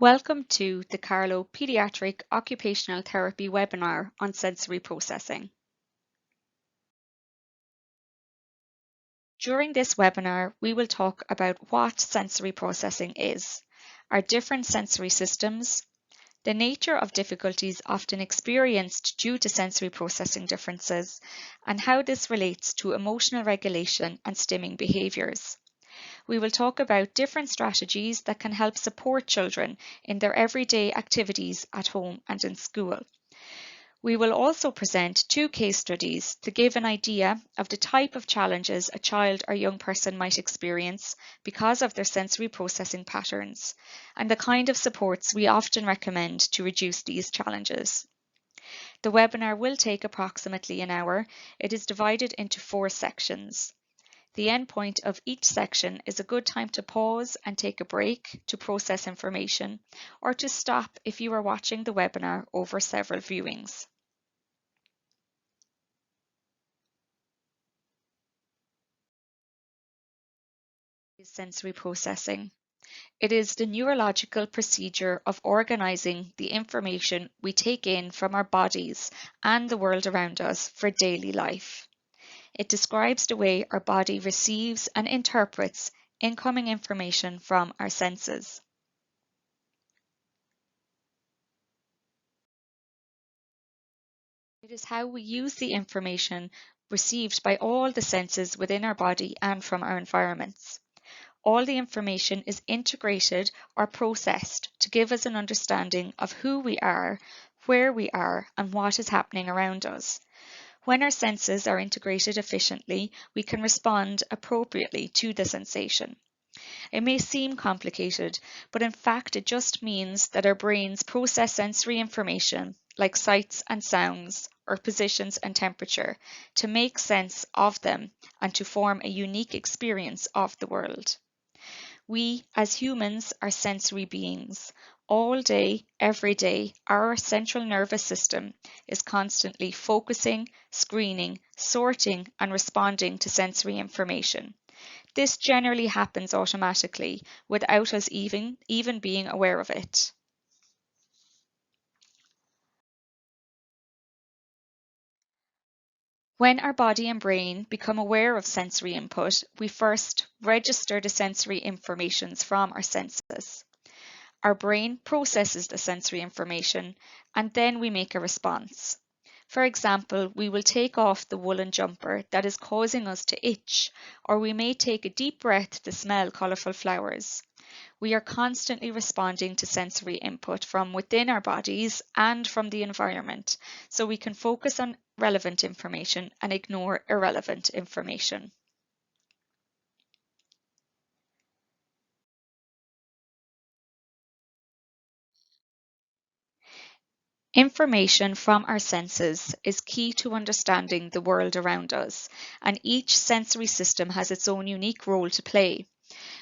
Welcome to the Carlow Pediatric Occupational Therapy webinar on sensory processing. During this webinar, we will talk about what sensory processing is, our different sensory systems, the nature of difficulties often experienced due to sensory processing differences, and how this relates to emotional regulation and stimming behaviours. We will talk about different strategies that can help support children in their everyday activities at home and in school. We will also present two case studies to give an idea of the type of challenges a child or young person might experience because of their sensory processing patterns, and the kind of supports we often recommend to reduce these challenges. The webinar will take approximately an hour. It is divided into 4 sections. The endpoint of each section is a good time to pause and take a break to process information, or to stop if you are watching the webinar over several viewings. Sensory processing. It is the neurological procedure of organizing the information we take in from our bodies and the world around us for daily life. It describes the way our body receives and interprets incoming information from our senses. It is how we use the information received by all the senses within our body and from our environments. All the information is integrated or processed to give us an understanding of who we are, where we are, and what is happening around us. When our senses are integrated efficiently, we can respond appropriately to the sensation. It may seem complicated, but in fact it just means that our brains process sensory information like sights and sounds, or positions and temperature, to make sense of them and to form a unique experience of the world. We, as humans, are sensory beings. All day, every day, our central nervous system is constantly focusing, screening, sorting, and responding to sensory information. This generally happens automatically, without us even being aware of it. When our body and brain become aware of sensory input, we first register the sensory informations from our senses. Our brain processes the sensory information, and then we make a response. For example, we will take off the woolen jumper that is causing us to itch, or we may take a deep breath to smell colourful flowers. We are constantly responding to sensory input from within our bodies and from the environment, so we can focus on relevant information and ignore irrelevant information. Information from our senses is key to understanding the world around us, and each sensory system has its own unique role to play.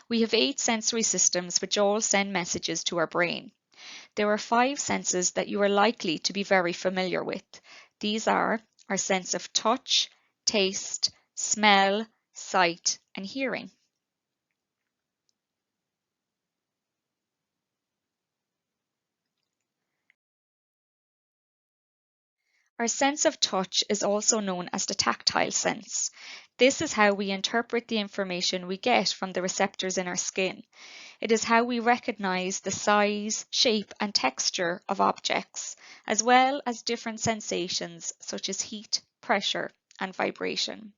We have 8 sensory systems which all send messages to our brain. There are 5 senses that you are likely to be very familiar with. These are our sense of touch, taste, smell, sight, and hearing. Our sense of touch is also known as the tactile sense. This is how we interpret the information we get from the receptors in our skin. It is how we recognize the size, shape, and texture of objects, as well as different sensations such as heat, pressure, and vibration.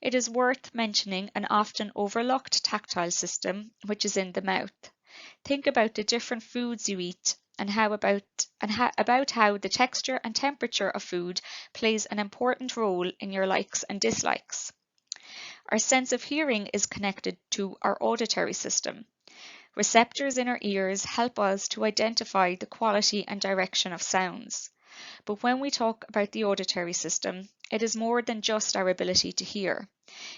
It is worth mentioning an often overlooked tactile system, which is in the mouth. Think about the different foods you eat and about how the texture and temperature of food plays an important role in your likes and dislikes. Our sense of hearing is connected to our auditory system. Receptors in our ears help us to identify the quality and direction of sounds. But when we talk about the auditory system, it is more than just our ability to hear.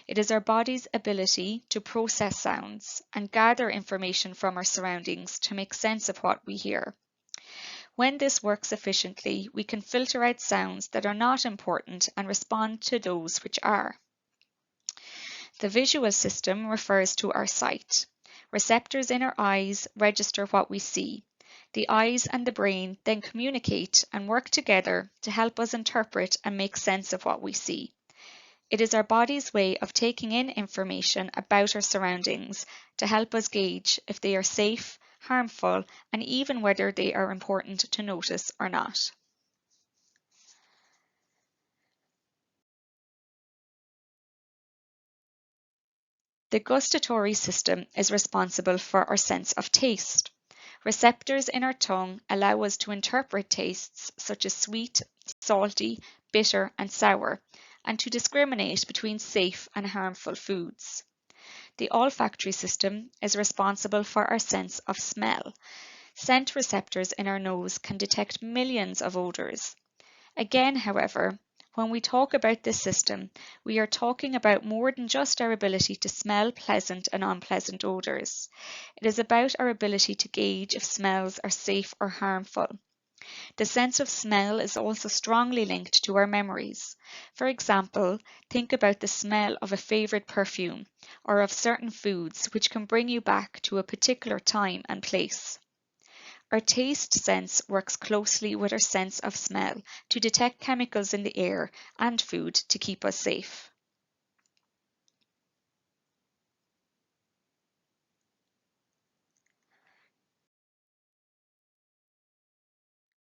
It is our body's ability to process sounds and gather information from our surroundings to make sense of what we hear. When this works efficiently, we can filter out sounds that are not important and respond to those which are. The visual system refers to our sight. Receptors in our eyes register what we see. The eyes and the brain then communicate and work together to help us interpret and make sense of what we see. It is our body's way of taking in information about our surroundings to help us gauge if they are safe, harmful, and even whether they are important to notice or not. The gustatory system is responsible for our sense of taste. Receptors in our tongue allow us to interpret tastes such as sweet, salty, bitter, and sour, and to discriminate between safe and harmful foods. The olfactory system is responsible for our sense of smell. Scent receptors in our nose can detect millions of odours. Again, however, when we talk about this system, we are talking about more than just our ability to smell pleasant and unpleasant odours. It is about our ability to gauge if smells are safe or harmful. The sense of smell is also strongly linked to our memories. For example, think about the smell of a favourite perfume or of certain foods which can bring you back to a particular time and place. Our taste sense works closely with our sense of smell to detect chemicals in the air and food to keep us safe.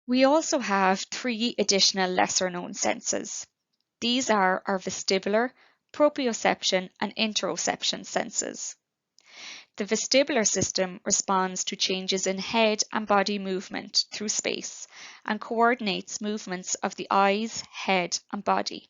We also have three additional lesser known senses. These are our vestibular, proprioception, and interoception senses. The vestibular system responds to changes in head and body movement through space and coordinates movements of the eyes, head, and body.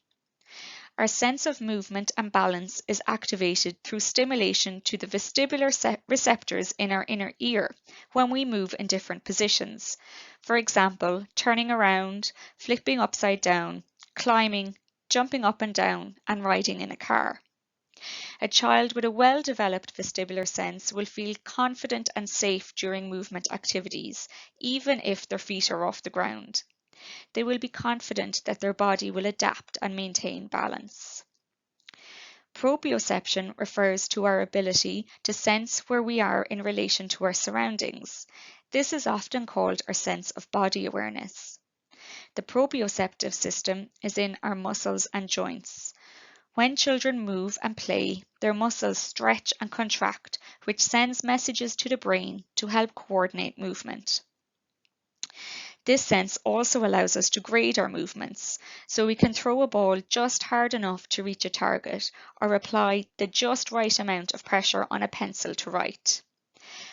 Our sense of movement and balance is activated through stimulation to the vestibular receptors in our inner ear when we move in different positions. For example, turning around, flipping upside down, climbing, jumping up and down, and riding in a car. A child with a well-developed vestibular sense will feel confident and safe during movement activities, even if their feet are off the ground. They will be confident that their body will adapt and maintain balance. Proprioception refers to our ability to sense where we are in relation to our surroundings. This is often called our sense of body awareness. The proprioceptive system is in our muscles and joints. When children move and play, their muscles stretch and contract, which sends messages to the brain to help coordinate movement. This sense also allows us to grade our movements, so we can throw a ball just hard enough to reach a target or apply the just right amount of pressure on a pencil to write.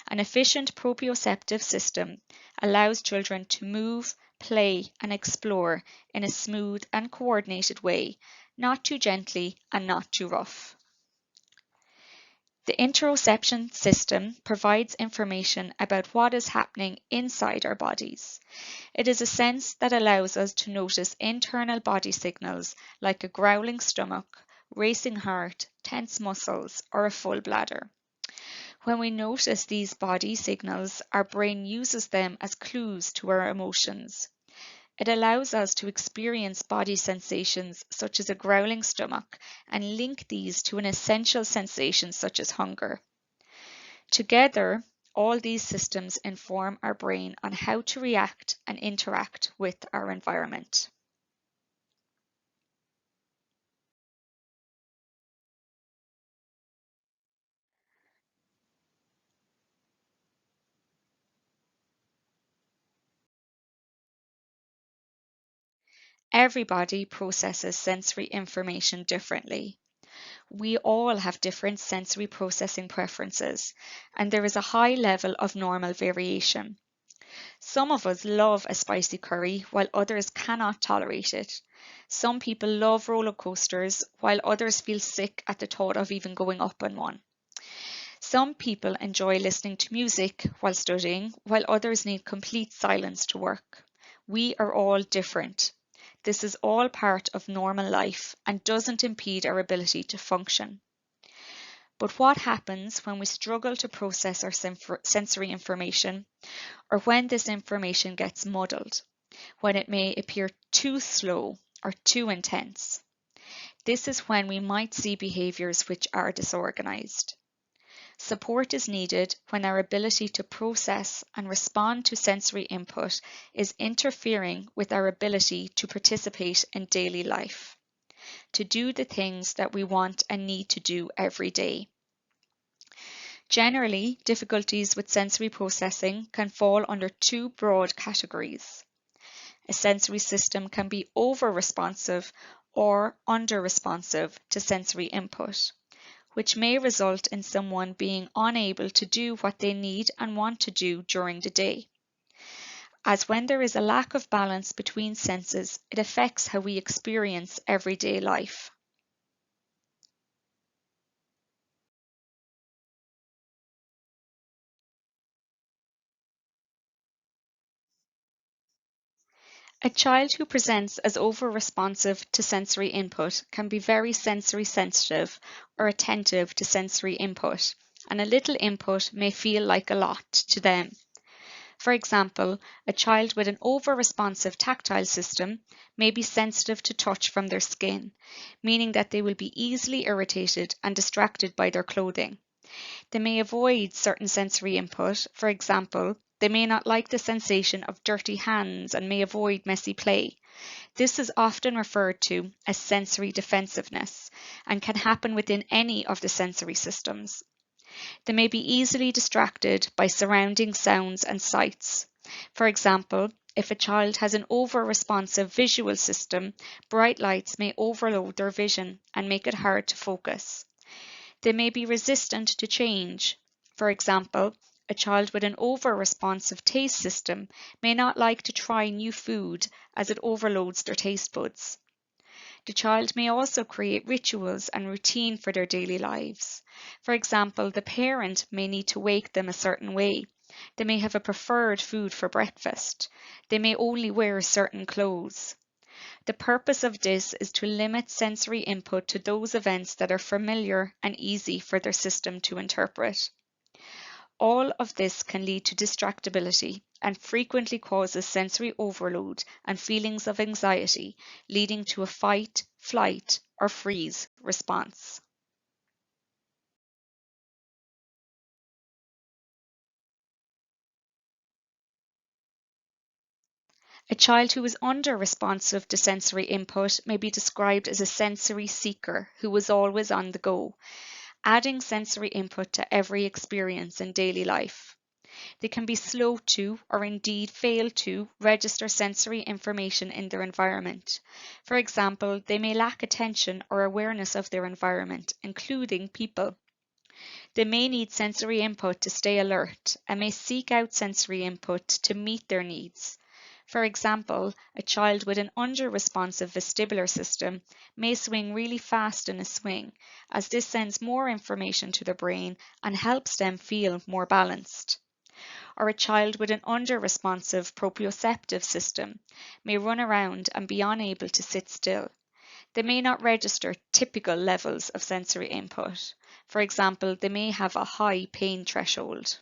An efficient proprioceptive system allows children to move, play, and explore in a smooth and coordinated way, not too gently and not too rough. The interoception system provides information about what is happening inside our bodies. It is a sense that allows us to notice internal body signals like a growling stomach, racing heart, tense muscles, or a full bladder. When we notice these body signals, our brain uses them as clues to our emotions. It allows us to experience body sensations such as a growling stomach and link these to an essential sensation such as hunger. Together, all these systems inform our brain on how to react and interact with our environment. Everybody processes sensory information differently. We all have different sensory processing preferences, and there is a high level of normal variation. Some of us love a spicy curry while others cannot tolerate it. Some people love roller coasters while others feel sick at the thought of even going up on one. Some people enjoy listening to music while studying while others need complete silence to work. We are all different. This is all part of normal life and doesn't impede our ability to function. But what happens when we struggle to process our sensory information, or when this information gets muddled, when it may appear too slow or too intense? This is when we might see behaviours which are disorganised. Support is needed when our ability to process and respond to sensory input is interfering with our ability to participate in daily life, to do the things that we want and need to do every day. Generally, difficulties with sensory processing can fall under two broad categories. A sensory system can be over-responsive or under-responsive to sensory input, which may result in someone being unable to do what they need and want to do during the day. As when there is a lack of balance between senses, it affects how we experience everyday life. A child who presents as over-responsive to sensory input can be very sensory sensitive or attentive to sensory input, and a little input may feel like a lot to them. For example, a child with an over-responsive tactile system may be sensitive to touch from their skin, meaning that they will be easily irritated and distracted by their clothing. They may avoid certain sensory input. For example, they may not like the sensation of dirty hands and may avoid messy play. This is often referred to as sensory defensiveness and can happen within any of the sensory systems. They may be easily distracted by surrounding sounds and sights. For example, if a child has an over-responsive visual system, bright lights may overload their vision and make it hard to focus. They may be resistant to change. For example, a child with an over-responsive taste system may not like to try new food as it overloads their taste buds. The child may also create rituals and routine for their daily lives. For example, the parent may need to wake them a certain way. They may have a preferred food for breakfast. They may only wear certain clothes. The purpose of this is to limit sensory input to those events that are familiar and easy for their system to interpret. All of this can lead to distractibility and frequently causes sensory overload and feelings of anxiety, leading to a fight, flight, or freeze response. A child who is under-responsive to sensory input may be described as a sensory seeker who is always on the go, adding sensory input to every experience in daily life. They can be slow to, or indeed fail to, register sensory information in their environment. For example, they may lack attention or awareness of their environment, including people. They may need sensory input to stay alert and may seek out sensory input to meet their needs. For example, a child with an under-responsive vestibular system may swing really fast in a swing, as this sends more information to their brain and helps them feel more balanced. Or a child with an under-responsive proprioceptive system may run around and be unable to sit still. They may not register typical levels of sensory input. For example, they may have a high pain threshold.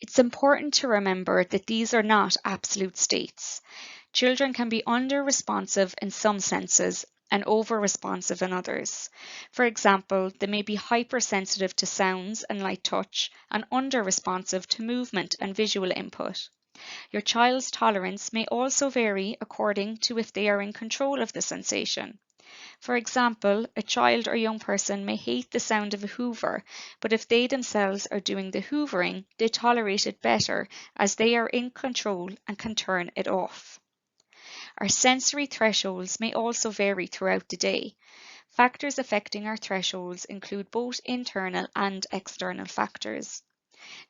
It's important to remember that these are not absolute states. Children can be under-responsive in some senses and over-responsive in others. For example, they may be hypersensitive to sounds and light touch and under-responsive to movement and visual input. Your child's tolerance may also vary according to if they are in control of the sensation. For example, a child or young person may hate the sound of a hoover, but if they themselves are doing the hoovering, they tolerate it better as they are in control and can turn it off. Our sensory thresholds may also vary throughout the day. Factors affecting our thresholds include both internal and external factors.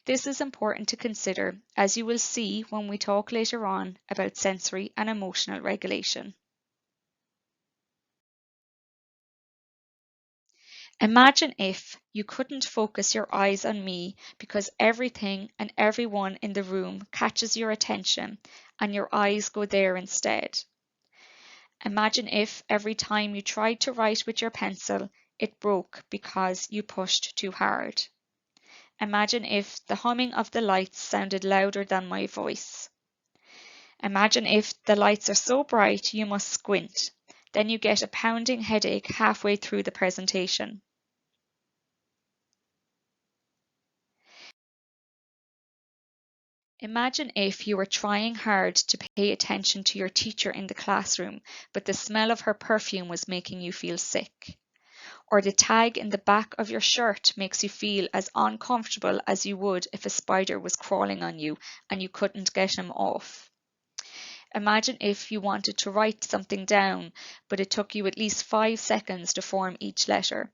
This is important to consider, as you will see when we talk later on about sensory and emotional regulation. Imagine if you couldn't focus your eyes on me because everything and everyone in the room catches your attention and your eyes go there instead. Imagine if every time you tried to write with your pencil, it broke because you pushed too hard. Imagine if the humming of the lights sounded louder than my voice. Imagine if the lights are so bright you must squint. Then you get a pounding headache halfway through the presentation. Imagine if you were trying hard to pay attention to your teacher in the classroom, but the smell of her perfume was making you feel sick. Or the tag in the back of your shirt makes you feel as uncomfortable as you would if a spider was crawling on you and you couldn't get him off. Imagine if you wanted to write something down, but it took you at least 5 seconds to form each letter.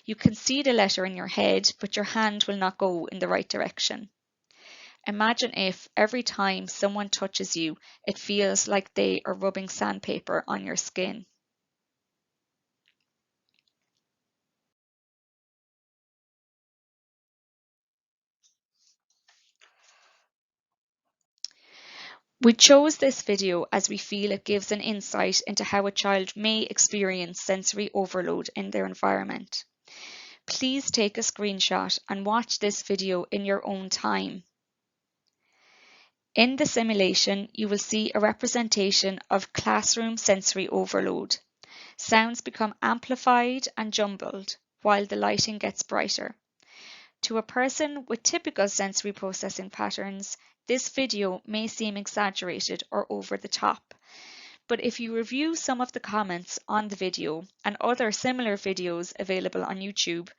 You can see the letter in your head, but your hand will not go in the right direction. Imagine if every time someone touches you, it feels like they are rubbing sandpaper on your skin. We chose this video as we feel it gives an insight into how a child may experience sensory overload in their environment. Please take a screenshot and watch this video in your own time. In the simulation, you will see a representation of classroom sensory overload. Sounds become amplified and jumbled while the lighting gets brighter. To a person with typical sensory processing patterns, this video may seem exaggerated or over the top. But if you review some of the comments on the video and other similar videos available on YouTube,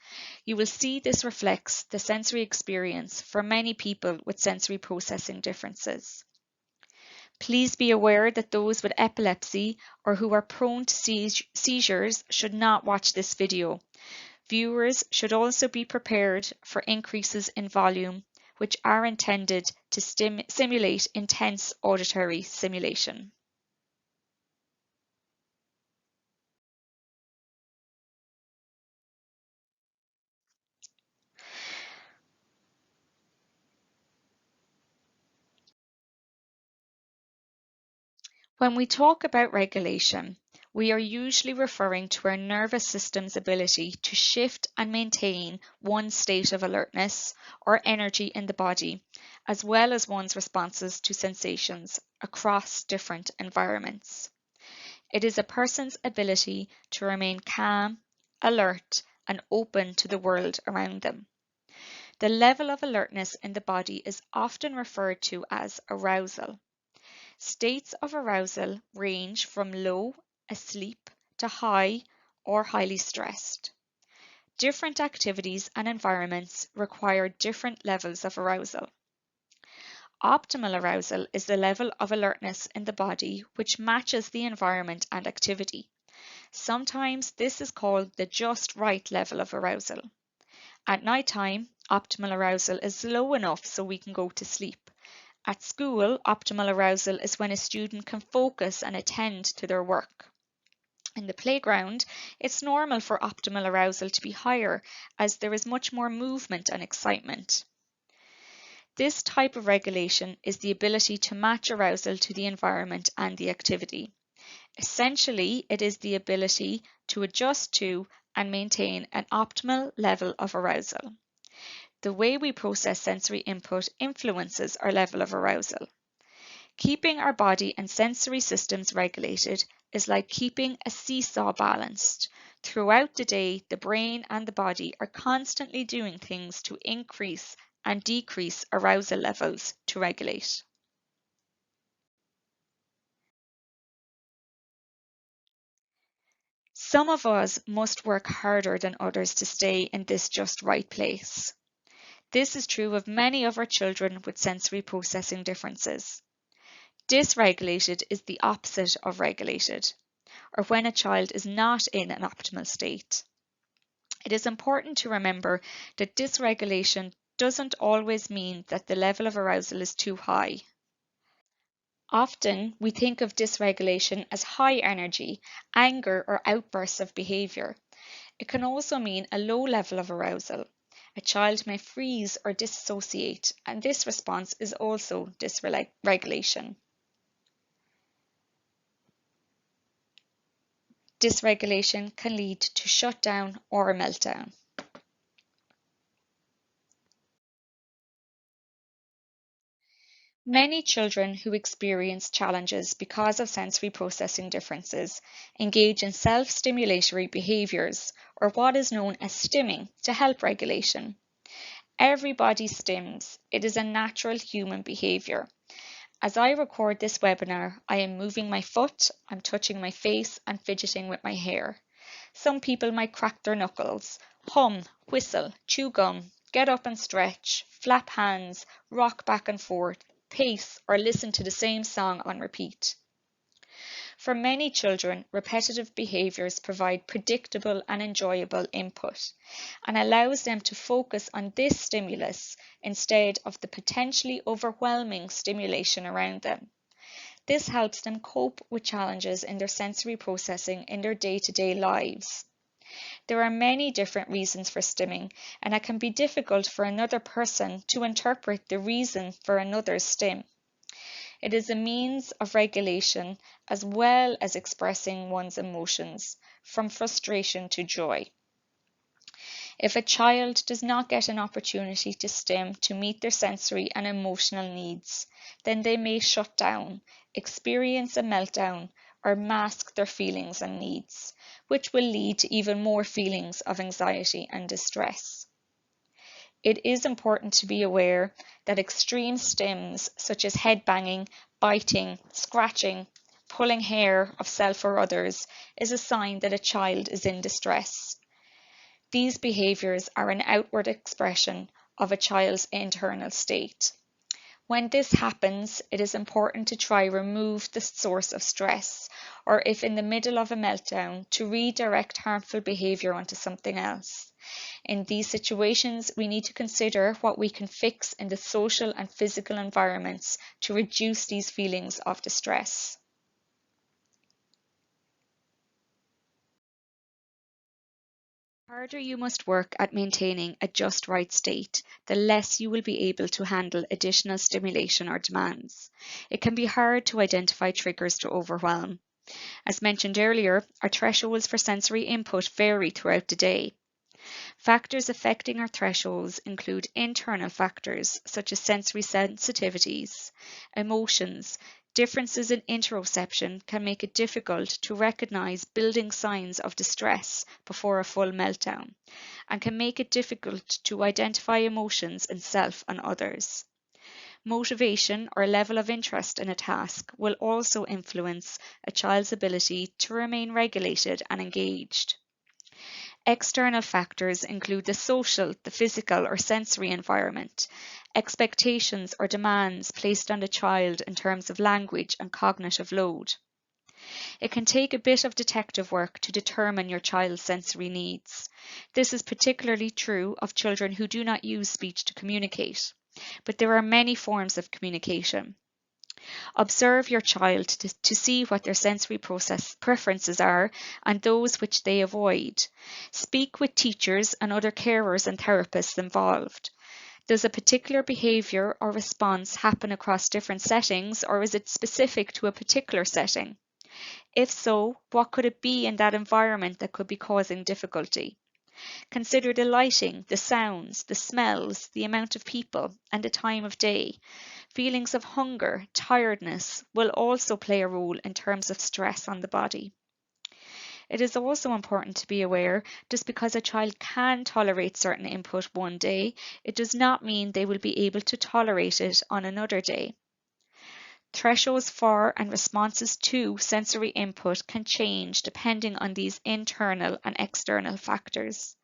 you will see this reflects the sensory experience for many people with sensory processing differences. Please be aware that those with epilepsy or who are prone to seizures should not watch this video. Viewers should also be prepared for increases in volume, which are intended to simulate intense auditory stimulation. When we talk about regulation, we are usually referring to our nervous system's ability to shift and maintain one state of alertness or energy in the body, as well as one's responses to sensations across different environments. It is a person's ability to remain calm, alert, and open to the world around them. The level of alertness in the body is often referred to as arousal. States of arousal range from low, asleep, to high or highly stressed. Different activities and environments require different levels of arousal. Optimal arousal is the level of alertness in the body which matches the environment and activity. Sometimes this is called the just right level of arousal. At night time, optimal arousal is low enough so we can go to sleep. At school, optimal arousal is when a student can focus and attend to their work. In the playground, it's normal for optimal arousal to be higher as there is much more movement and excitement. This type of regulation is the ability to match arousal to the environment and the activity. Essentially, it is the ability to adjust to and maintain an optimal level of arousal. The way we process sensory input influences our level of arousal. Keeping our body and sensory systems regulated is like keeping a seesaw balanced. Throughout the day, the brain and the body are constantly doing things to increase and decrease arousal levels to regulate. Some of us must work harder than others to stay in this just right place. This is true of many of our children with sensory processing differences. Dysregulated is the opposite of regulated, or when a child is not in an optimal state. It is important to remember that dysregulation doesn't always mean that the level of arousal is too high. Often, we think of dysregulation as high energy, anger, or outbursts of behaviour. It can also mean a low level of arousal. A child may freeze or dissociate, and this response is also dysregulation. Dysregulation can lead to shutdown or a meltdown. Many children who experience challenges because of sensory processing differences engage in self-stimulatory behaviours, or what is known as stimming, to help regulation. Everybody stims. It is a natural human behaviour. As I record this webinar, I am moving my foot, I'm touching my face and fidgeting with my hair. Some people might crack their knuckles, hum, whistle, chew gum, get up and stretch, flap hands, rock back and forth, pace, or listen to the same song on repeat. For many children, repetitive behaviours provide predictable and enjoyable input and allows them to focus on this stimulus instead of the potentially overwhelming stimulation around them. This helps them cope with challenges in their sensory processing in their day-to-day lives. There are many different reasons for stimming, and it can be difficult for another person to interpret the reason for another's stim. It is a means of regulation as well as expressing one's emotions, from frustration to joy. If a child does not get an opportunity to stim to meet their sensory and emotional needs, then they may shut down, experience a meltdown, or mask their feelings and needs, which will lead to even more feelings of anxiety and distress. It is important to be aware that extreme stims such as headbanging, biting, scratching, pulling hair of self or others is a sign that a child is in distress. These behaviours are an outward expression of a child's internal state. When this happens, it is important to try remove the source of stress, or if in the middle of a meltdown, to redirect harmful behaviour onto something else. In these situations, we need to consider what we can fix in the social and physical environments to reduce these feelings of distress. The harder you must work at maintaining a just right state, the less you will be able to handle additional stimulation or demands. It can be hard to identify triggers to overwhelm. As mentioned earlier, our thresholds for sensory input vary throughout the day. Factors affecting our thresholds include internal factors such as sensory sensitivities, emotions. Differences in interoception can make it difficult to recognize building signs of distress before a full meltdown, and can make it difficult to identify emotions in self and others. Motivation or level of interest in a task will also influence a child's ability to remain regulated and engaged. External factors include the social, the physical or sensory environment, expectations or demands placed on the child in terms of language and cognitive load. It can take a bit of detective work to determine your child's sensory needs. This is particularly true of children who do not use speech to communicate, but there are many forms of communication. Observe your child to see what their sensory process preferences are and those which they avoid. Speak with teachers and other carers and therapists involved. Does a particular behaviour or response happen across different settings, or is it specific to a particular setting? If so, what could it be in that environment that could be causing difficulty? Consider the lighting, the sounds, the smells, the amount of people, and the time of day. Feelings of hunger, tiredness will also play a role in terms of stress on the body. It is also important to be aware just because a child can tolerate certain input one day, it does not mean they will be able to tolerate it on another day. Thresholds for and responses to sensory input can change depending on these internal and external factors.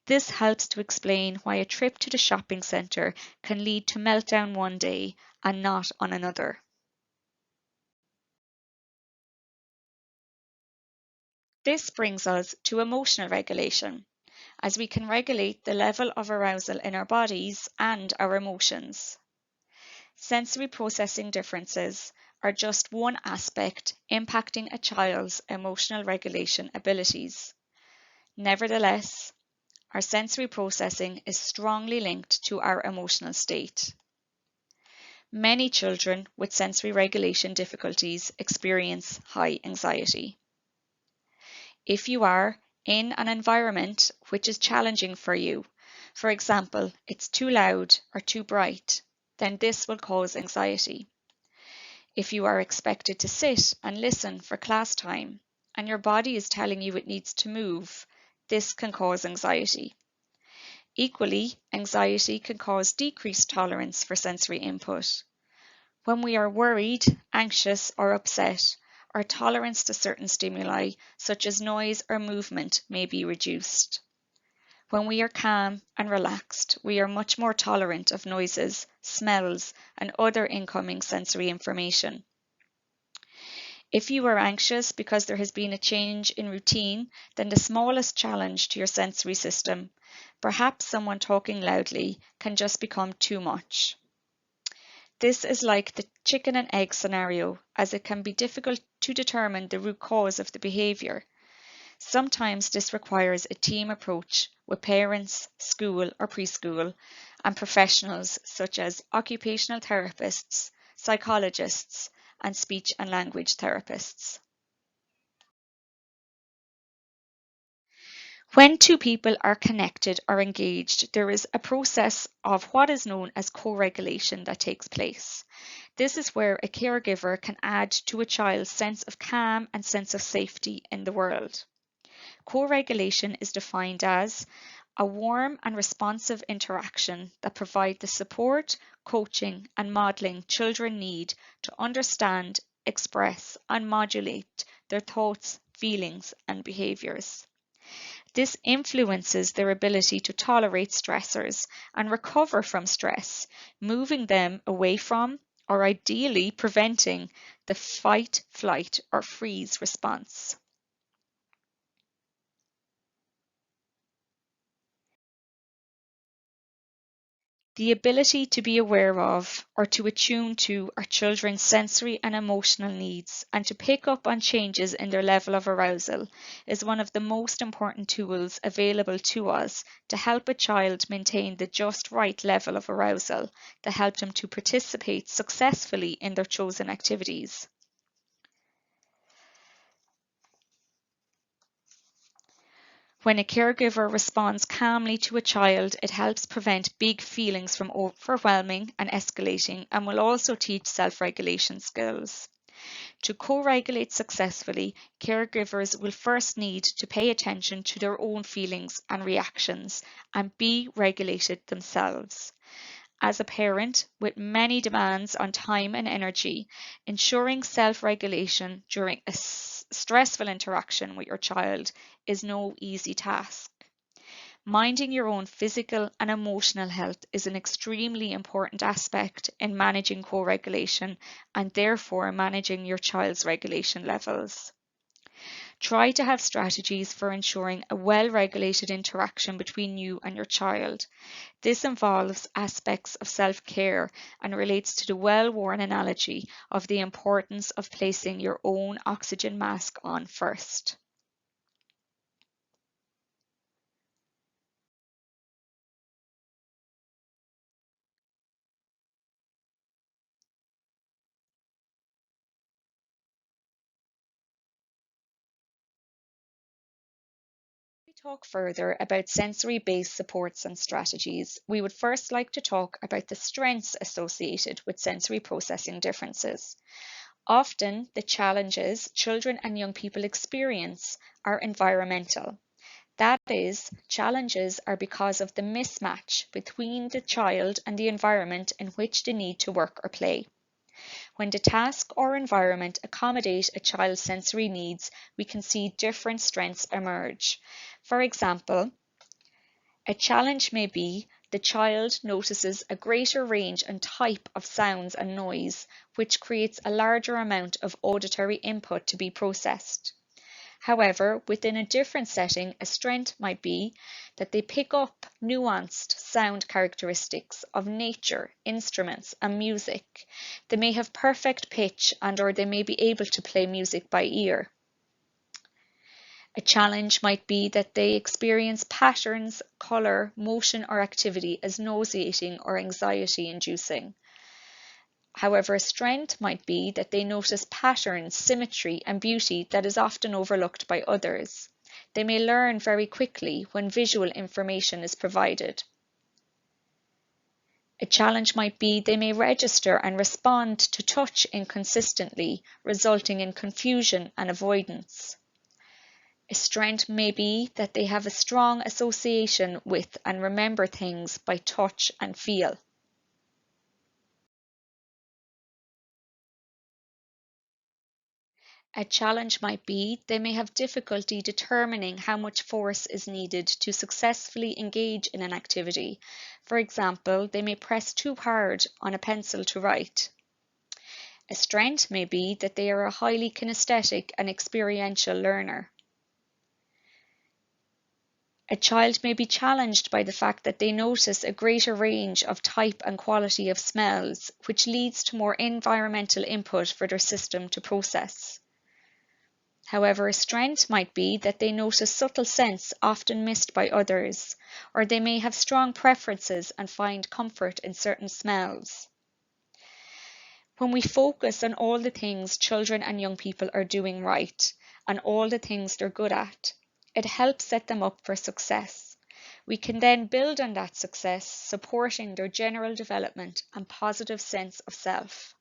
This helps to explain why a trip to the shopping centre can lead to meltdown one day and not on another. This brings us to emotional regulation, as we can regulate the level of arousal in our bodies and our emotions. Sensory processing differences are just one aspect impacting a child's emotional regulation abilities. Nevertheless, our sensory processing is strongly linked to our emotional state. Many children with sensory regulation difficulties experience high anxiety. If you are in an environment which is challenging for you, for example, it's too loud or too bright, then this will cause anxiety. If you are expected to sit and listen for class time and your body is telling you it needs to move, this can cause anxiety. Equally, anxiety can cause decreased tolerance for sensory input. When we are worried, anxious, or upset, our tolerance to certain stimuli, such as noise or movement, may be reduced. When we are calm and relaxed, we are much more tolerant of noises, smells, and other incoming sensory information. If you are anxious because there has been a change in routine, then the smallest challenge to your sensory system, perhaps someone talking loudly, can just become too much. This is like the chicken and egg scenario, as it can be difficult to determine the root cause of the behaviour. Sometimes this requires a team approach with parents, school or preschool, and professionals such as occupational therapists, psychologists, and speech and language therapists. When two people are connected or engaged, there is a process of what is known as co-regulation that takes place. This is where a caregiver can add to a child's sense of calm and sense of safety in the world. Co-regulation is defined as a warm and responsive interaction that provide the support, coaching, and modeling children need to understand, express, and modulate their thoughts, feelings, and behaviors. This influences their ability to tolerate stressors and recover from stress, moving them away from, or ideally preventing, the fight, flight, or freeze response. The ability to be aware of or to attune to our children's sensory and emotional needs and to pick up on changes in their level of arousal is one of the most important tools available to us to help a child maintain the just right level of arousal that help them to participate successfully in their chosen activities. When a caregiver responds calmly to a child, it helps prevent big feelings from overwhelming and escalating and will also teach self-regulation skills. To co-regulate successfully, caregivers will first need to pay attention to their own feelings and reactions and be regulated themselves. As a parent with many demands on time and energy, ensuring self-regulation during a stressful interaction with your child is no easy task. Minding your own physical and emotional health is an extremely important aspect in managing co-regulation and therefore managing your child's regulation levels. Try to have strategies for ensuring a well-regulated interaction between you and your child. This involves aspects of self-care and relates to the well-worn analogy of the importance of placing your own oxygen mask on first. We talk further about sensory-based supports and strategies, we would first like to talk about the strengths associated with sensory processing differences. Often, the challenges children and young people experience are environmental. That is, challenges are because of the mismatch between the child and the environment in which they need to work or play. When the task or environment accommodate a child's sensory needs, we can see different strengths emerge. For example, a challenge may be the child notices a greater range and type of sounds and noise, which creates a larger amount of auditory input to be processed. However, within a different setting, a strength might be that they pick up nuanced sound characteristics of nature, instruments, and music. They may have perfect pitch and/or they may be able to play music by ear. A challenge might be that they experience patterns, colour, motion, or activity as nauseating or anxiety-inducing. However, a strength might be that they notice patterns, symmetry, and beauty that is often overlooked by others. They may learn very quickly when visual information is provided. A challenge might be they may register and respond to touch inconsistently, resulting in confusion and avoidance. A strength may be that they have a strong association with and remember things by touch and feel. A challenge might be they may have difficulty determining how much force is needed to successfully engage in an activity. For example, they may press too hard on a pencil to write. A strength may be that they are a highly kinesthetic and experiential learner. A child may be challenged by the fact that they notice a greater range of type and quality of smells, which leads to more environmental input for their system to process. However, a strength might be that they notice subtle scents often missed by others, or they may have strong preferences and find comfort in certain smells. When we focus on all the things children and young people are doing right, and all the things they're good at, it helps set them up for success. We can then build on that success, supporting their general development and positive sense of self.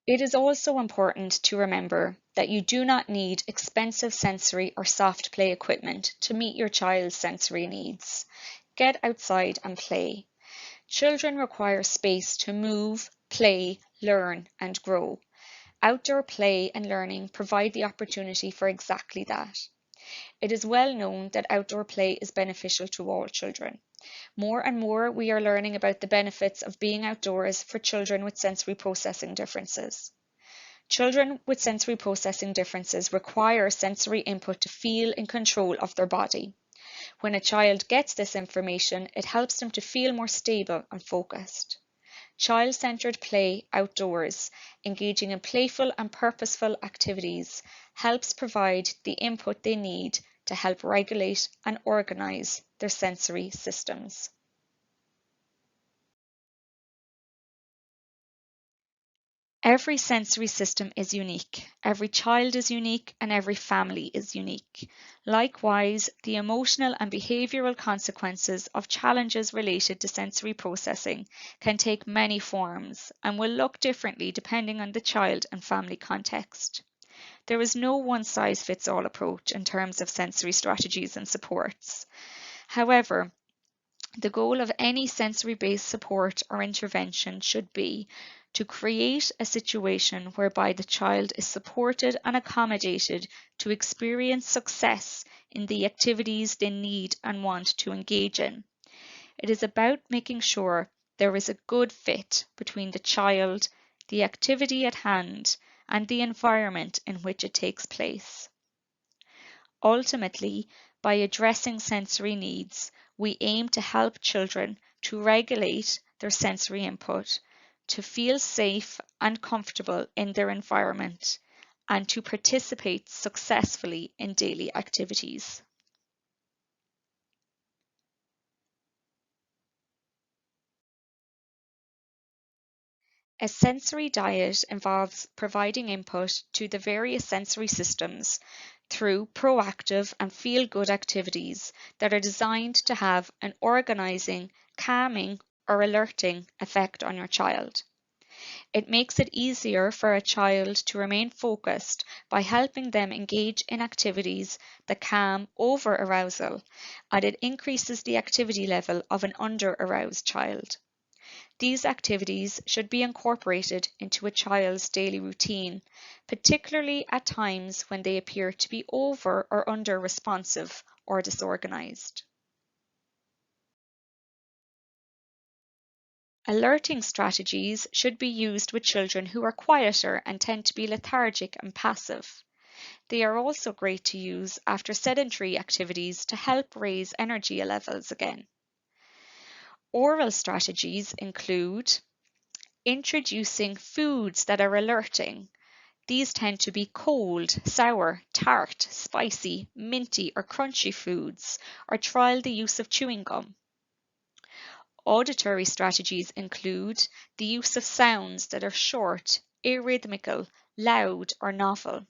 It is also important to remember that you do not need expensive sensory or soft play equipment to meet your child's sensory needs. Get outside and play. Children require space to move, play, learn, and grow. Outdoor play and learning provide the opportunity for exactly that. It is well known that outdoor play is beneficial to all children. More and more, we are learning about the benefits of being outdoors for children with sensory processing differences. Children with sensory processing differences require sensory input to feel in control of their body. When a child gets this information, it helps them to feel more stable and focused. Child-centered play outdoors, engaging in playful and purposeful activities, helps provide the input they need to help regulate and organize their sensory systems. Every sensory system is unique, every child is unique, and every family is unique. Likewise, the emotional and behavioural consequences of challenges related to sensory processing can take many forms and will look differently depending on the child and family context. There is no one-size-fits-all approach in terms of sensory strategies and supports. However, the goal of any sensory-based support or intervention should be to create a situation whereby the child is supported and accommodated to experience success in the activities they need and want to engage in. It is about making sure there is a good fit between the child, the activity at hand, and the environment in which it takes place. Ultimately, by addressing sensory needs, we aim to help children to regulate their sensory input, to feel safe and comfortable in their environment, and to participate successfully in daily activities. A sensory diet involves providing input to the various sensory systems through proactive and feel-good activities that are designed to have an organizing, calming, or alerting effect on your child. It makes it easier for a child to remain focused by helping them engage in activities that calm over-arousal, and it increases the activity level of an under-aroused child. These activities should be incorporated into a child's daily routine, particularly at times when they appear to be over or under responsive or disorganized. Alerting strategies should be used with children who are quieter and tend to be lethargic and passive. They are also great to use after sedentary activities to help raise energy levels again. Oral strategies include introducing foods that are alerting. These tend to be cold, sour, tart, spicy, minty, or crunchy foods, or trial the use of chewing gum. Auditory strategies include the use of sounds that are short, arrhythmical, loud, or novel.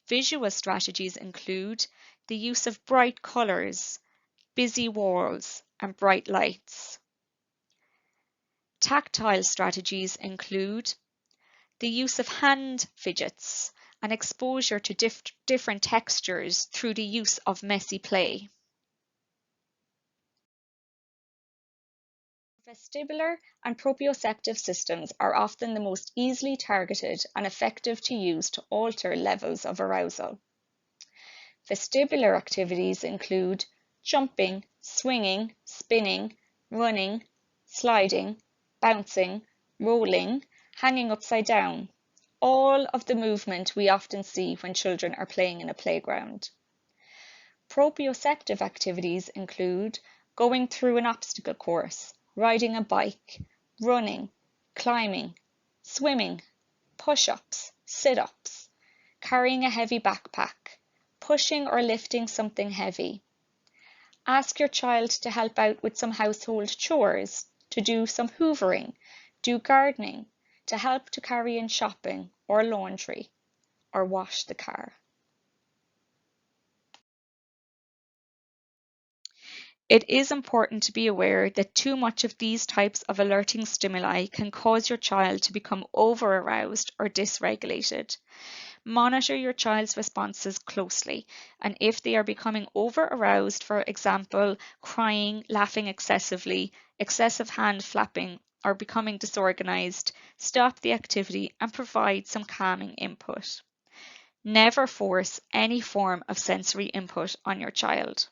Visual strategies include the use of bright colours, busy walls, and bright lights. Tactile strategies include the use of hand fidgets and exposure to different textures through the use of messy play. Vestibular and proprioceptive systems are often the most easily targeted and effective to use to alter levels of arousal. Vestibular activities include jumping, swinging, spinning, running, sliding, bouncing, rolling, hanging upside down, all of the movement we often see when children are playing in a playground. Proprioceptive activities include going through an obstacle course, riding a bike, running, climbing, swimming, push-ups, sit-ups, carrying a heavy backpack, pushing or lifting something heavy. Ask your child to help out with some household chores, to do some hoovering, do gardening, to help to carry in shopping or laundry, or wash the car. It is important to be aware that too much of these types of alerting stimuli can cause your child to become over-aroused or dysregulated. Monitor your child's responses closely, and if they are becoming over-aroused, for example, crying, laughing excessively, excessive hand flapping, or becoming disorganized, stop the activity and provide some calming input. Never force any form of sensory input on your child.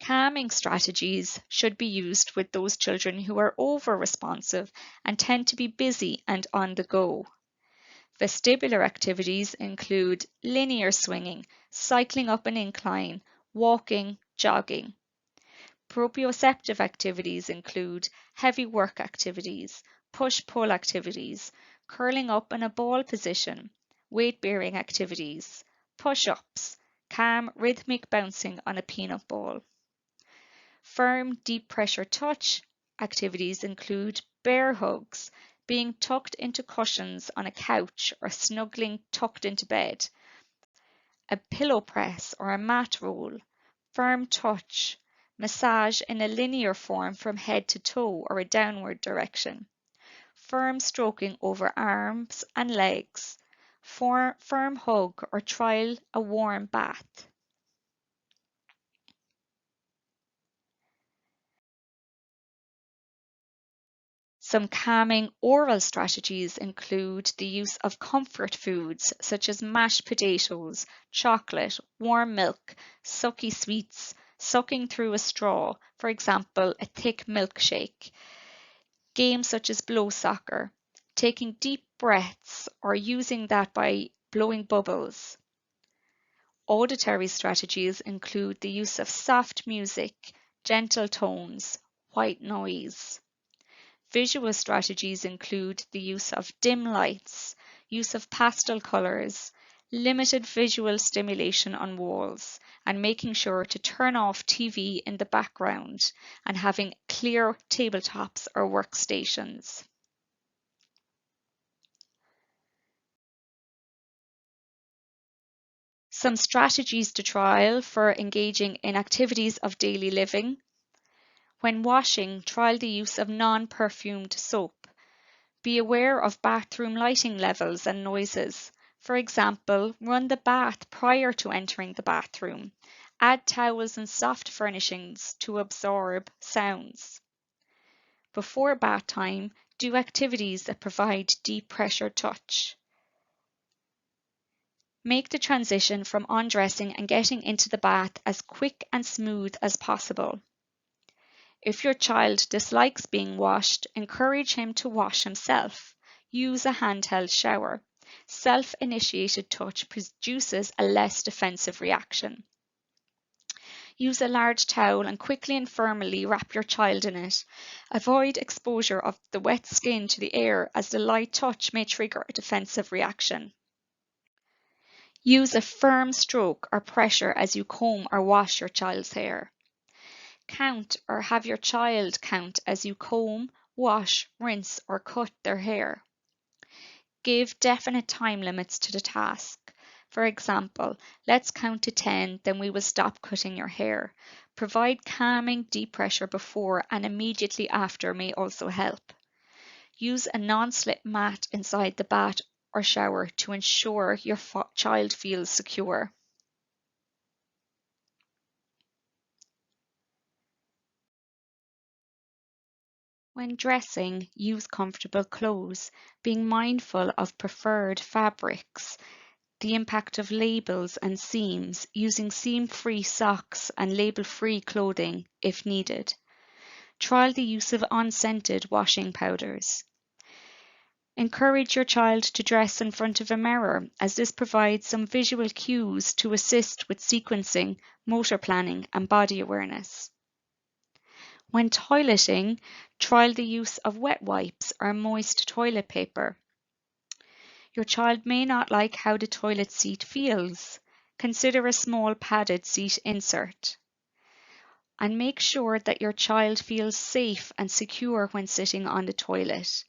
Calming strategies should be used with those children who are over-responsive and tend to be busy and on the go. Vestibular activities include linear swinging, cycling up an incline, walking, jogging. Proprioceptive activities include heavy work activities, push-pull activities, curling up in a ball position, weight-bearing activities, push-ups, calm rhythmic bouncing on a peanut ball. Firm, deep pressure touch activities include bear hugs, being tucked into cushions on a couch or snuggling tucked into bed, a pillow press or a mat roll, firm touch, massage in a linear form from head to toe or a downward direction, firm stroking over arms and legs, firm hug or trial a warm bath. Some calming oral strategies include the use of comfort foods such as mashed potatoes, chocolate, warm milk, sucky sweets, sucking through a straw, for example, a thick milkshake, games such as blow soccer, taking deep breaths or using that by blowing bubbles. Auditory strategies include the use of soft music, gentle tones, white noise. Visual strategies include the use of dim lights, use of pastel colors, limited visual stimulation on walls, and making sure to turn off TV in the background and having clear tabletops or workstations. Some strategies to trial for engaging in activities of daily living. When washing, trial the use of non-perfumed soap. Be aware of bathroom lighting levels and noises. For example, run the bath prior to entering the bathroom. Add towels and soft furnishings to absorb sounds. Before bath time, do activities that provide deep pressure touch. Make the transition from undressing and getting into the bath as quick and smooth as possible. If your child dislikes being washed, encourage him to wash himself. Use a handheld shower. Self-initiated touch produces a less defensive reaction. Use a large towel and quickly and firmly wrap your child in it. Avoid exposure of the wet skin to the air as the light touch may trigger a defensive reaction. Use a firm stroke or pressure as you comb or wash your child's hair. Count or have your child count as you comb, wash, rinse or cut their hair. Give definite time limits to the task. For example, let's count to 10, then we will stop cutting your hair. Provide calming deep pressure before and immediately after may also help. Use a non-slip mat inside the bath or shower to ensure your child feels secure. When dressing, use comfortable clothes, being mindful of preferred fabrics, the impact of labels and seams, using seam-free socks and label-free clothing if needed. Trial the use of unscented washing powders. Encourage your child to dress in front of a mirror, as this provides some visual cues to assist with sequencing, motor planning, and body awareness. When toileting, trial the use of wet wipes or moist toilet paper. Your child may not like how the toilet seat feels. Consider a small padded seat insert. And make sure that your child feels safe and secure when sitting on the toilet.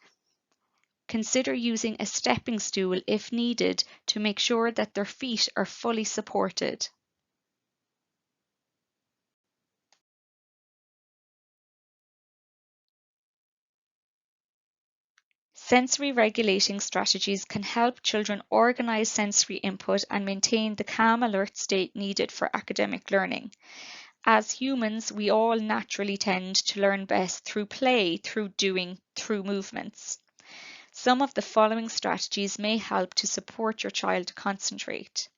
Consider using a stepping stool if needed to make sure that their feet are fully supported. Sensory regulating strategies can help children organize sensory input and maintain the calm alert state needed for academic learning. As humans, we all naturally tend to learn best through play, through doing, through movements. Some of the following strategies may help to support your child to concentrate.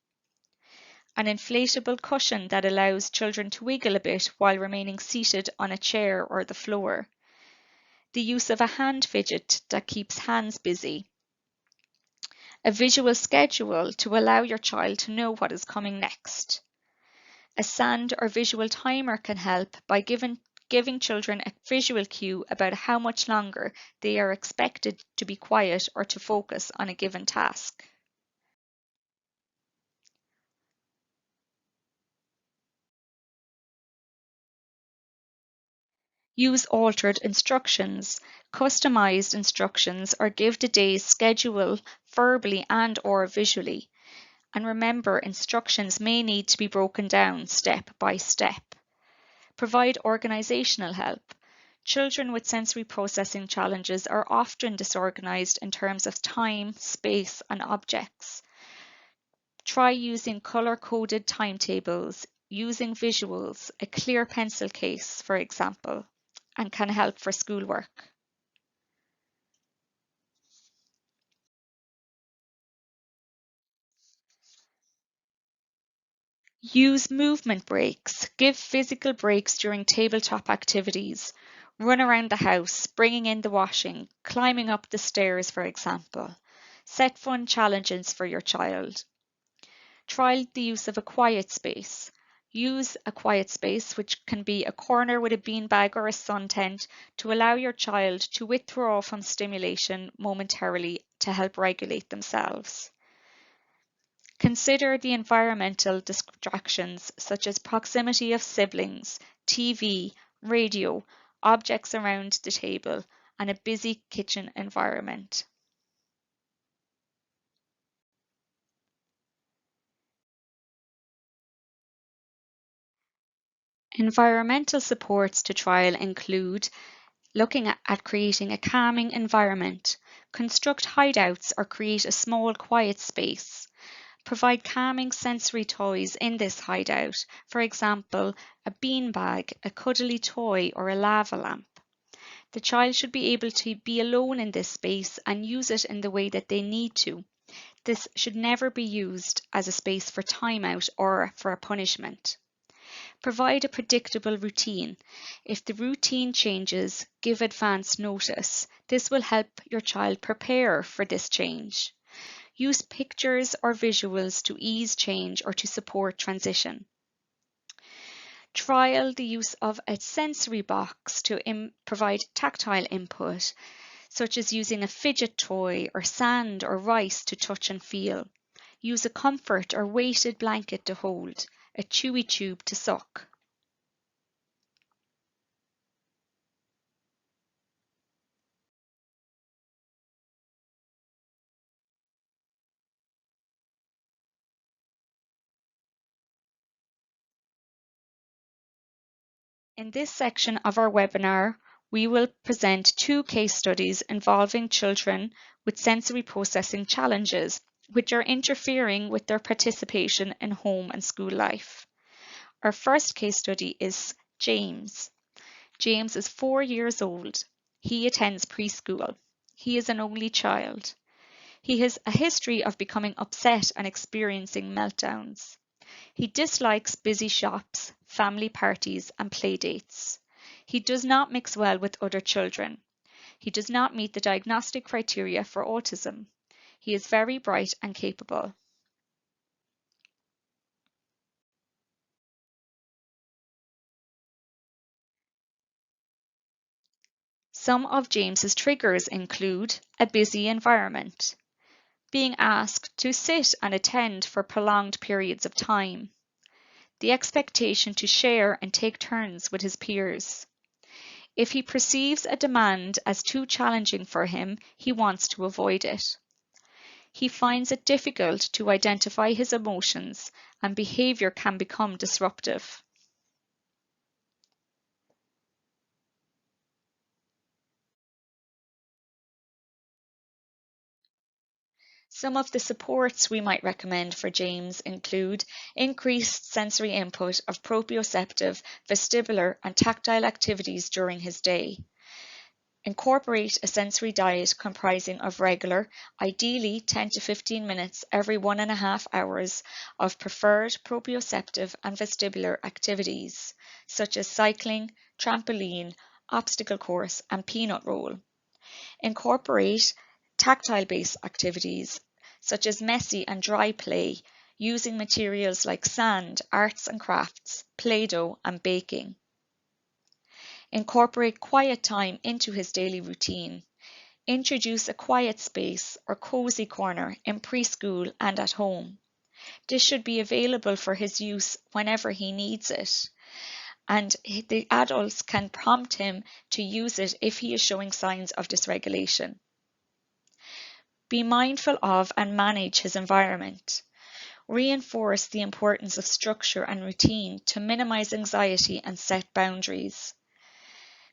An inflatable cushion that allows children to wiggle a bit while remaining seated on a chair or the floor. The use of a hand fidget that keeps hands busy. A visual schedule to allow your child to know what is coming next. A sound or visual timer can help by giving children a visual cue about how much longer they are expected to be quiet or to focus on a given task. Use altered instructions, customized instructions, or give the day's schedule verbally and/or visually. And remember, instructions may need to be broken down step by step. Provide organizational help. Children with sensory processing challenges are often disorganized in terms of time, space, and objects. Try using color-coded timetables, using visuals, a clear pencil case, for example, and can help for schoolwork. Use movement breaks. Give physical breaks during tabletop activities. Run around the house, bringing in the washing, climbing up the stairs, for example. Set fun challenges for your child. Try the use of a quiet space. Use a quiet space, which can be a corner with a beanbag or a sun tent, to allow your child to withdraw from stimulation momentarily to help regulate themselves. Consider the environmental distractions such as proximity of siblings, TV, radio, objects around the table, and a busy kitchen environment. Environmental supports to trial include looking at creating a calming environment, construct hideouts or create a small quiet space. Provide calming sensory toys in this hideout, for example, a beanbag, a cuddly toy, or a lava lamp. The child should be able to be alone in this space and use it in the way that they need to. This should never be used as a space for timeout or for a punishment. Provide a predictable routine. If the routine changes, give advance notice. This will help your child prepare for this change. Use pictures or visuals to ease change or to support transition. Trial the use of a sensory box to provide tactile input, such as using a fidget toy or sand or rice to touch and feel. Use a comfort or weighted blanket to hold, a chewy tube to suck. In this section of our webinar, we will present two case studies involving children with sensory processing challenges, which are interfering with their participation in home and school life. Our first case study is James. James is 4 years old. He attends preschool. He is an only child. He has a history of becoming upset and experiencing meltdowns. He dislikes busy shops, family parties, and play dates. He does not mix well with other children. He does not meet the diagnostic criteria for autism. He is very bright and capable. Some of James's triggers include a busy environment, being asked to sit and attend for prolonged periods of time, the expectation to share and take turns with his peers. If he perceives a demand as too challenging for him, he wants to avoid it. He finds it difficult to identify his emotions, and behavior can become disruptive. Some of the supports we might recommend for James include increased sensory input of proprioceptive, vestibular, and tactile activities during his day. Incorporate a sensory diet comprising of regular, ideally 10 to 15 minutes every 1.5 hours of preferred proprioceptive and vestibular activities, such as cycling, trampoline, obstacle course, and peanut roll. Incorporate tactile-based activities, such as messy and dry play, using materials like sand, arts and crafts, Play-Doh, and baking. Incorporate quiet time into his daily routine. Introduce a quiet space or cozy corner in preschool and at home. This should be available for his use whenever he needs it, and the adults can prompt him to use it if he is showing signs of dysregulation. Be mindful of and manage his environment. Reinforce the importance of structure and routine to minimize anxiety and set boundaries.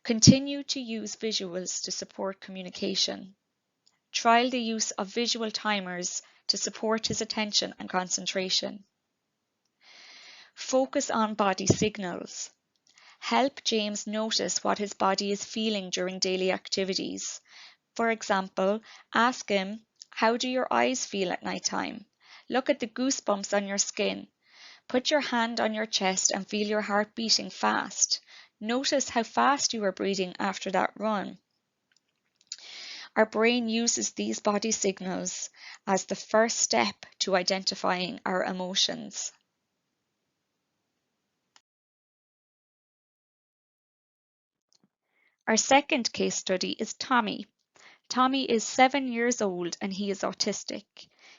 Continue to use visuals to support communication. Trial the use of visual timers to support his attention and concentration. Focus on body signals. Help James notice what his body is feeling during daily activities. For example, ask him, "How do your eyes feel at night time? Look at the goosebumps on your skin. Put your hand on your chest and feel your heart beating fast. Notice how fast you are breathing after that run." Our brain uses these body signals as the first step to identifying our emotions. Our second case study is Tommy. Tommy is 7 years old and he is autistic.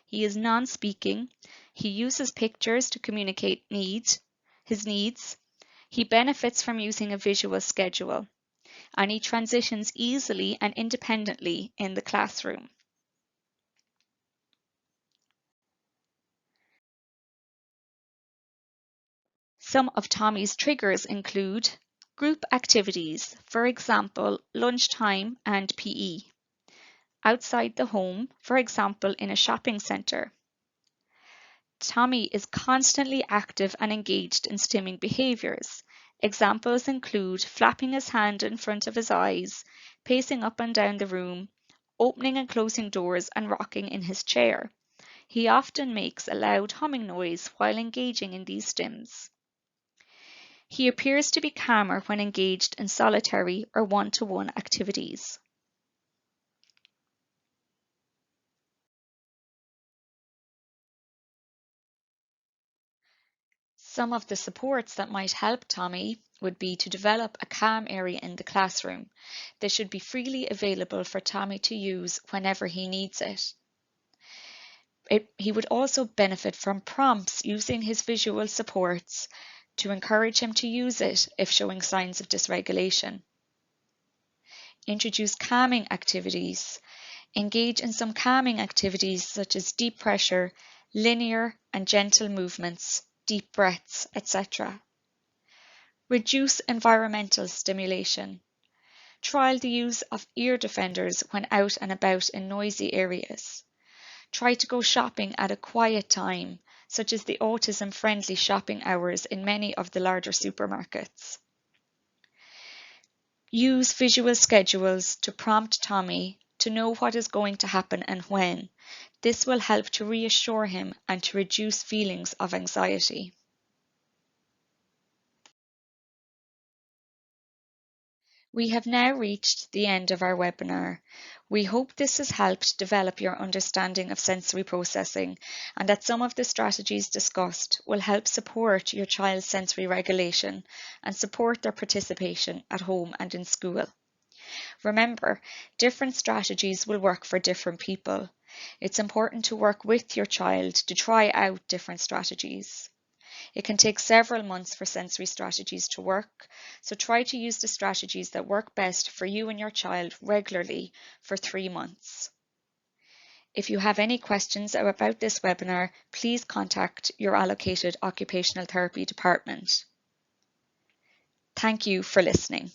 He is non-speaking. He uses pictures to communicate his needs. He benefits from using a visual schedule, and he transitions easily and independently in the classroom. Some of Tommy's triggers include group activities, for example, lunchtime and PE. Outside the home, for example, in a shopping centre. Tommy is constantly active and engaged in stimming behaviours. Examples include flapping his hand in front of his eyes, pacing up and down the room, opening and closing doors, and rocking in his chair. He often makes a loud humming noise while engaging in these stims. He appears to be calmer when engaged in solitary or one-to-one activities. Some of the supports that might help Tommy would be to develop a calm area in the classroom. They should be freely available for Tommy to use whenever he needs it. He would also benefit from prompts using his visual supports to encourage him to use it if showing signs of dysregulation. Introduce calming activities. Engage in some calming activities such as deep pressure, linear and gentle movements, deep breaths, etc. Reduce environmental stimulation. Trial the use of ear defenders when out and about in noisy areas. Try to go shopping at a quiet time, such as the autism-friendly shopping hours in many of the larger supermarkets. Use visual schedules to prompt Tommy to know what is going to happen and when. This will help to reassure him and to reduce feelings of anxiety. We have now reached the end of our webinar. We hope this has helped develop your understanding of sensory processing and that some of the strategies discussed will help support your child's sensory regulation and support their participation at home and in school. Remember, different strategies will work for different people. It's important to work with your child to try out different strategies. It can take several months for sensory strategies to work, so try to use the strategies that work best for you and your child regularly for 3 months. If you have any questions about this webinar, please contact your allocated occupational therapy department. Thank you for listening.